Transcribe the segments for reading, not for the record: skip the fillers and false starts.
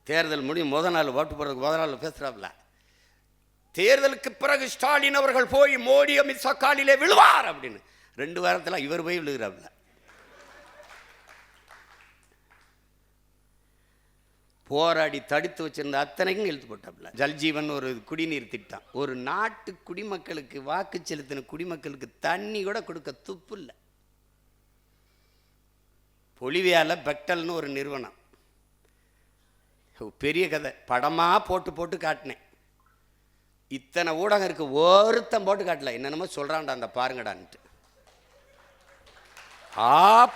தேர்தல் முடியும் நாள் ஓட்டு போடுறதுக்கு நாள் பேசுகிறாப்புல. தேர்தலுக்கு பிறகு ஸ்டாலின் அவர்கள் போய் மோடி அமித்ஷா காலிலே விழுவார் அப்படின்னு 2 வாரத்தில் இவர் போய் விழுகிறாப்புல. போராடி தடுத்து வச்சிருந்த அத்தனைக்கும் இழுத்து போட்டாப்புல. ஜல்ஜீவன் ஒரு குடிநீர் திட்டம். ஒரு நாட்டு குடிமக்களுக்கு, வாக்கு செலுத்தின குடிமக்களுக்கு தண்ணி கூட கொடுக்க துப்பு இல்லை. பொலிவியாவில் பெக்டல்னு ஒரு நிறுவனம், பெரிய கதை, படமாக போட்டு போட்டு காட்டினேன். இத்தனை ஊடகம் இருக்கு, ஒருத்தம் போட்டு காட்டல. என்னென்னமோ சொல்கிறான்டா அந்த பாருங்கடான்ட்டு.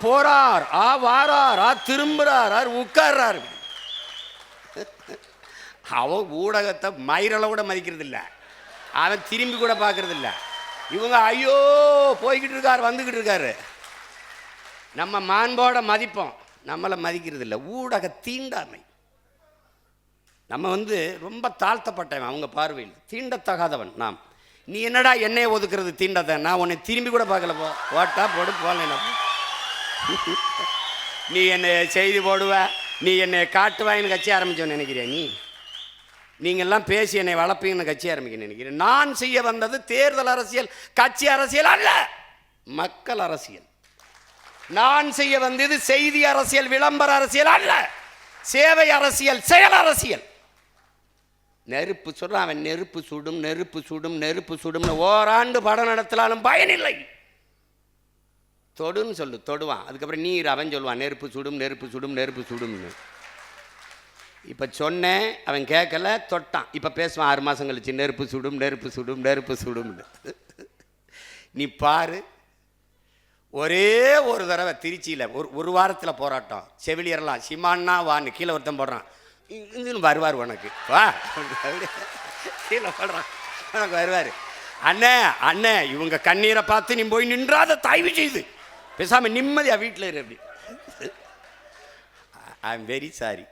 போறார், வாரார், திரும்புறார், உட்கார்றார். அவன் ஊடகத்தை மயிரள கூட மதிக்கிறது இல்லை, அவன் திரும்பி கூட பார்க்கறது இல்லை. இவங்க ஐயோ போய்கிட்டு இருக்காரு, வந்துக்கிட்டு இருக்காரு. நம்ம மாண்போட மதிப்போம், நம்மளை மதிக்கிறது இல்லை. ஊடக தீண்டாமை. நம்ம ரொம்ப தாழ்த்தப்பட்டவன் அவங்க பார்வையில், தீண்டத்தகாதவன் நாம். நீ என்னடா என்னையை ஒதுக்குறது தீண்டத்தை? நான் உன்னை திரும்பி கூட பார்க்கல. ஓட்டா போடு போகல. நீ என்னை செய்தி போடுவ, நீ என்னை காட்டுவாயின்னு கட்சி ஆரம்பிச்சோன்னு நினைக்கிறியா? நீங்கள்லாம் பேசி என்னை வளர்ப்பீங்கன்னு கட்சி ஆரம்பிக்க நினைக்கிறேன். நான் செய்ய வந்தது தேர்தல் அரசியல், கட்சி அரசியல் அல்ல, மக்கள் அரசியல். நான் செய்ய வந்தது செய்தி அரசியல், விளம்பர அரசியல் அல்ல, சேவை அரசியல், செயல் அரசியல். நெருப்பு சொல்றான் அவன், நெருப்பு சுடும், நெருப்பு சுடும், நெருப்பு சுடும்னு ஓராண்டு படம் நடத்தலாலும் பயனில்லை. தொடுன்னு சொல்லு, தொடுவான். அதுக்கப்புறம் நீர் அவன் சொல்லுவான், நெருப்பு சுடும், நெருப்பு சுடும், நெருப்பு சுடும்னு. இப்போ சொன்னேன், அவன் கேட்கல, தொட்டான். இப்போ பேசுவான் 6 மாதம் கழிச்சு, நெருப்பு சுடும், நெருப்பு சுடும், நெருப்பு சுடும்னு. நீ பாரு, ஒரே ஒரு தடவை திருச்சியில் ஒரு வாரத்தில் போராட்டம். செவிலியரெல்லாம் சிமான்னா வான்னு கீழே ஒருத்தன் போடுறான், இங்கன்னு வருவார் உனக்கு வா, கீழே போடுறான், உனக்கு வருவார். அண்ணே அண்ணே, இவங்க கண்ணீரை பார்த்து நீ போய் நின்றாத, தயவு செய்து பேசாமல் நிம்மதியாக வீட்டில் இரு அப்படி. ஐ எம் வெரி சாரி,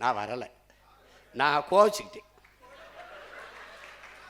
நான் வரலை, நான் கோவிச்சுக்கிட்டேன்.